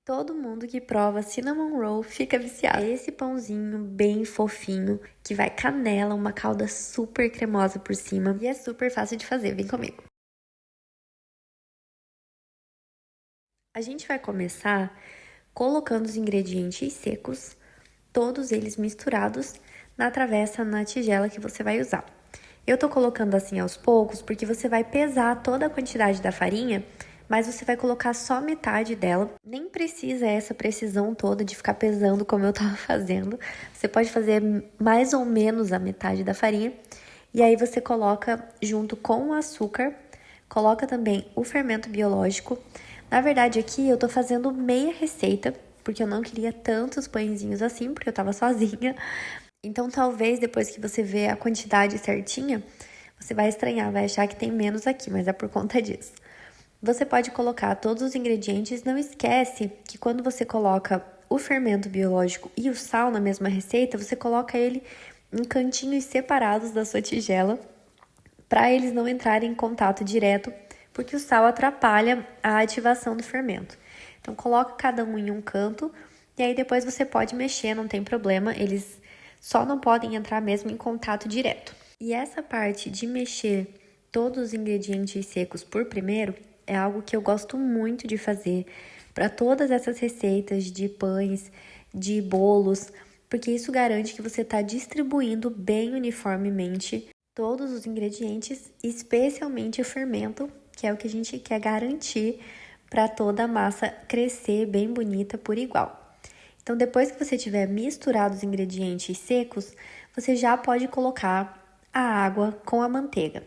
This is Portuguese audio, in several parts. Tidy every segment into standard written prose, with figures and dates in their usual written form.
Todo mundo que prova cinnamon roll fica viciado. É esse pãozinho bem fofinho, que vai canela, uma calda super cremosa por cima e é super fácil de fazer, vem comigo. A gente vai começar colocando os ingredientes secos, todos eles misturados, na travessa, na tigela que você vai usar. Eu tô colocando assim aos poucos, porque você vai pesar toda a quantidade da farinha, mas você vai colocar só metade dela. Nem precisa essa precisão toda de ficar pesando como eu tava fazendo. Você pode fazer mais ou menos a metade da farinha. E aí você coloca junto com o açúcar, coloca também o fermento biológico. Na verdade, aqui eu tô fazendo meia receita, porque eu não queria tantos pãezinhos assim, porque eu tava sozinha. Então, talvez depois que você vê a quantidade certinha, você vai estranhar, vai achar que tem menos aqui, mas é por conta disso. Você pode colocar todos os ingredientes, não esquece que quando você coloca o fermento biológico e o sal na mesma receita, você coloca ele em cantinhos separados da sua tigela, para eles não entrarem em contato direto, porque o sal atrapalha a ativação do fermento. Então, coloca cada um em um canto e aí depois você pode mexer, não tem problema, eles só não podem entrar mesmo em contato direto. E essa parte de mexer todos os ingredientes secos por primeiro é algo que eu gosto muito de fazer para todas essas receitas de pães, de bolos, porque isso garante que você está distribuindo bem uniformemente todos os ingredientes, especialmente o fermento, que é o que a gente quer garantir para toda a massa crescer bem bonita por igual. Então, depois que você tiver misturado os ingredientes secos, você já pode colocar a água com a manteiga.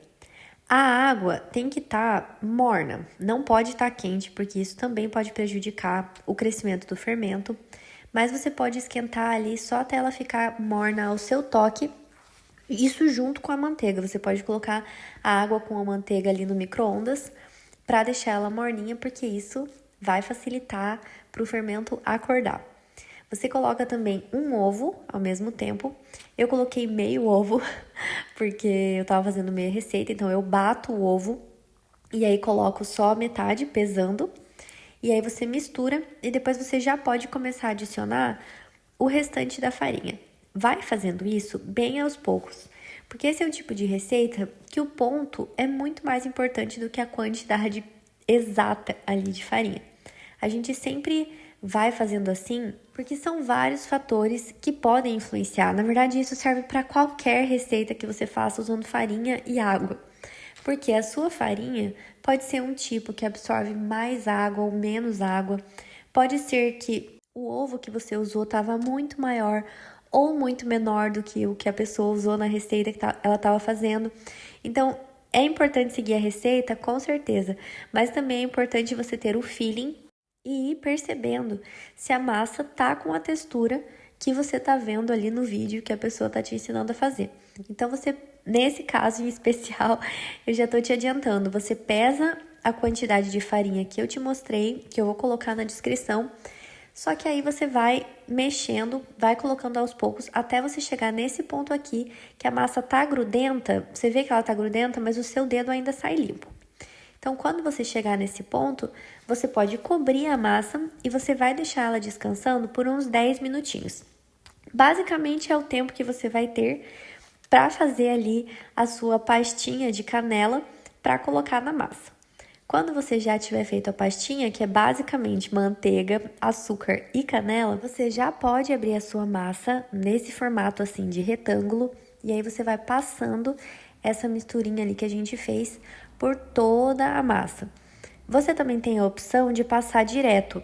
A água tem que estar morna, não pode estar quente, porque isso também pode prejudicar o crescimento do fermento. Mas você pode esquentar ali só até ela ficar morna ao seu toque. Isso junto com a manteiga. Você pode colocar a água com a manteiga ali no micro-ondas para deixar ela morninha, porque isso vai facilitar para o fermento acordar. Você coloca também um ovo ao mesmo tempo. Eu coloquei meio ovo, porque eu tava fazendo meia receita, então eu bato o ovo e aí coloco só a metade, pesando. E aí você mistura e depois você já pode começar a adicionar o restante da farinha. Vai fazendo isso bem aos poucos, porque esse é o tipo de receita que o ponto é muito mais importante do que a quantidade exata ali de farinha. A gente sempre vai fazendo assim porque são vários fatores que podem influenciar. Na verdade, isso serve para qualquer receita que você faça usando farinha e água. Porque a sua farinha pode ser um tipo que absorve mais água ou menos água. Pode ser que o ovo que você usou estava muito maior ou muito menor do que o que a pessoa usou na receita que ela estava fazendo. Então, é importante seguir a receita, com certeza, mas também é importante você ter o feeling e ir percebendo se a massa tá com a textura que você tá vendo ali no vídeo que a pessoa tá te ensinando a fazer. Então você, nesse caso em especial, eu já tô te adiantando, você pesa a quantidade de farinha que eu te mostrei, que eu vou colocar na descrição. Só que aí você vai mexendo, vai colocando aos poucos até você chegar nesse ponto aqui que a massa tá grudenta. Você vê que ela tá grudenta, mas o seu dedo ainda sai limpo. Então, quando você chegar nesse ponto, você pode cobrir a massa e você vai deixar ela descansando por uns 10 minutinhos. Basicamente, é o tempo que você vai ter para fazer ali a sua pastinha de canela para colocar na massa. Quando você já tiver feito a pastinha, que é basicamente manteiga, açúcar e canela, você já pode abrir a sua massa nesse formato assim de retângulo e aí você vai passando essa misturinha ali que a gente fez por toda a massa. Você também tem a opção de passar direto.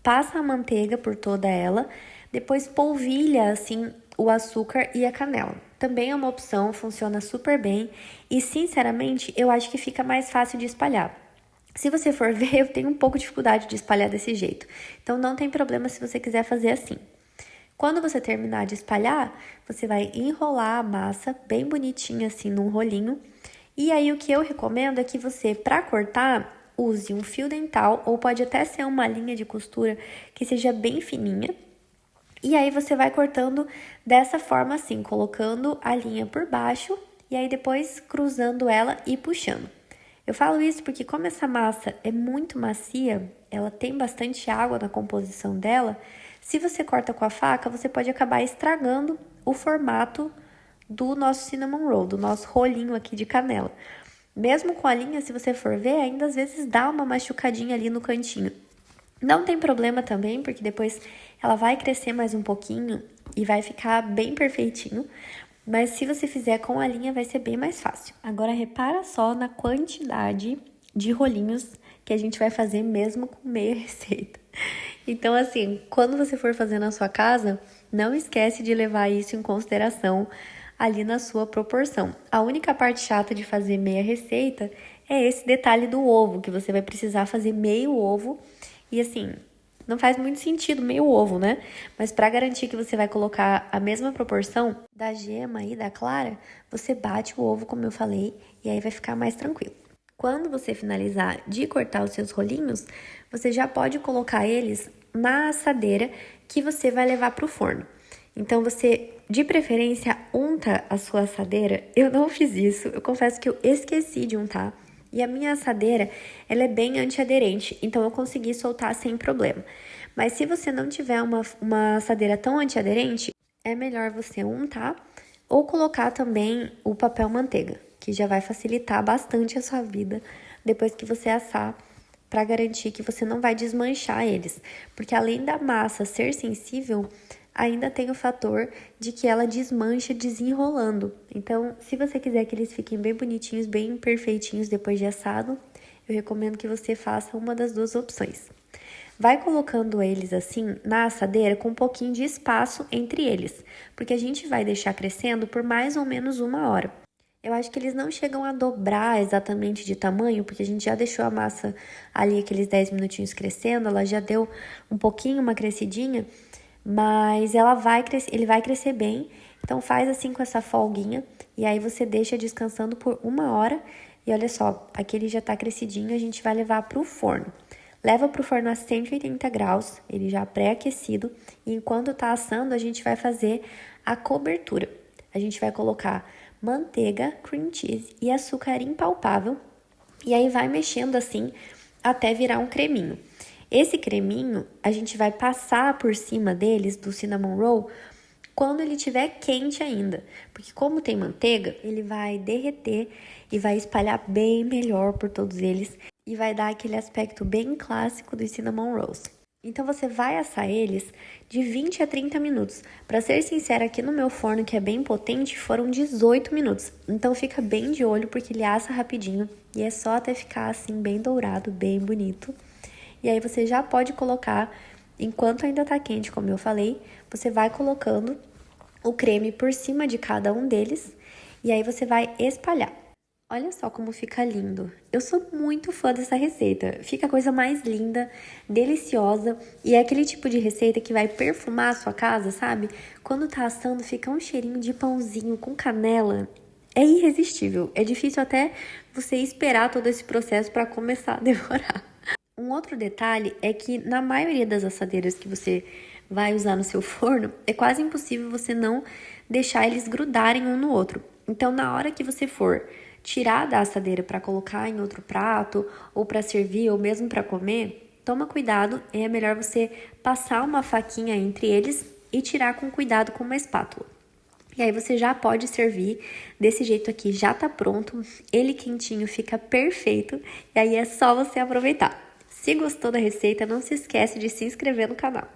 Passa a manteiga por toda ela, depois polvilha assim o açúcar e a canela. Também é uma opção, funciona super bem e sinceramente eu acho que fica mais fácil de espalhar. Se você for ver, eu tenho um pouco de dificuldade de espalhar desse jeito. Então não tem problema se você quiser fazer assim. Quando você terminar de espalhar, você vai enrolar a massa bem bonitinha assim num rolinho. E aí o que eu recomendo é que você, para cortar, use um fio dental ou pode até ser uma linha de costura que seja bem fininha. E aí você vai cortando dessa forma assim, colocando a linha por baixo e aí depois cruzando ela e puxando. Eu falo isso porque como essa massa é muito macia, ela tem bastante água na composição dela, se você corta com a faca, você pode acabar estragando o formato do nosso cinnamon roll, do nosso rolinho aqui de canela. Mesmo com a linha, se você for ver, ainda às vezes dá uma machucadinha ali no cantinho. Não tem problema também, porque depois ela vai crescer mais um pouquinho e vai ficar bem perfeitinho. Mas se você fizer com a linha, vai ser bem mais fácil. Agora, repara só na quantidade de rolinhos que a gente vai fazer mesmo com meia receita. Então, assim, quando você for fazer na sua casa, não esquece de levar isso em consideração ali na sua proporção. A única parte chata de fazer meia receita é esse detalhe do ovo, que você vai precisar fazer meio ovo. E assim, não faz muito sentido meio ovo, né? Mas para garantir que você vai colocar a mesma proporção da gema e da clara, você bate o ovo, como eu falei, e aí vai ficar mais tranquilo. Quando você finalizar de cortar os seus rolinhos, você já pode colocar eles na assadeira que você vai levar para o forno. Então, você, de preferência, unta a sua assadeira. Eu não fiz isso, eu confesso que eu esqueci de untar. E a minha assadeira, ela é bem antiaderente, então eu consegui soltar sem problema. Mas se você não tiver uma assadeira tão antiaderente, é melhor você untar ou colocar também o papel manteiga, que já vai facilitar bastante a sua vida depois que você assar, para garantir que você não vai desmanchar eles. Porque além da massa ser sensível, ainda tem o fator de que ela desmancha desenrolando. Então, se você quiser que eles fiquem bem bonitinhos, bem perfeitinhos depois de assado, eu recomendo que você faça uma das duas opções. Vai colocando eles assim na assadeira com um pouquinho de espaço entre eles, porque a gente vai deixar crescendo por mais ou menos 1 hora. Eu acho que eles não chegam a dobrar exatamente de tamanho, porque a gente já deixou a massa ali aqueles 10 minutinhos crescendo, ela já deu um pouquinho uma crescidinha, mas ele vai crescer bem. Então faz assim com essa folguinha e aí você deixa descansando por 1 hora. E olha só, aqui ele já tá crescidinho, a gente vai levar pro forno. Leva pro forno a 180 graus, ele já pré-aquecido. E enquanto tá assando, a gente vai fazer a cobertura. A gente vai colocar manteiga, cream cheese e açúcar impalpável. E aí vai mexendo assim até virar um creminho. Esse creminho, a gente vai passar por cima deles, do cinnamon roll, quando ele estiver quente ainda. Porque como tem manteiga, ele vai derreter e vai espalhar bem melhor por todos eles. E vai dar aquele aspecto bem clássico dos cinnamon rolls. Então, você vai assar eles de 20 a 30 minutos. Para ser sincera, aqui no meu forno, que é bem potente, foram 18 minutos. Então, fica bem de olho, porque ele assa rapidinho. E é só até ficar assim, bem dourado, bem bonito. E aí, você já pode colocar, enquanto ainda tá quente, como eu falei, você vai colocando o creme por cima de cada um deles. E aí, você vai espalhar. Olha só como fica lindo. Eu sou muito fã dessa receita. Fica a coisa mais linda, deliciosa. E é aquele tipo de receita que vai perfumar a sua casa, sabe? Quando tá assando, fica um cheirinho de pãozinho com canela. É irresistível. É difícil até você esperar todo esse processo para começar a devorar. Um outro detalhe é que na maioria das assadeiras que você vai usar no seu forno, é quase impossível você não deixar eles grudarem um no outro. Então, na hora que você for tirar da assadeira para colocar em outro prato, ou para servir, ou mesmo para comer, toma cuidado, é melhor você passar uma faquinha entre eles e tirar com cuidado com uma espátula. E aí você já pode servir desse jeito aqui, já tá pronto, ele quentinho fica perfeito, e aí é só você aproveitar. Se gostou da receita, não se esquece de se inscrever no canal.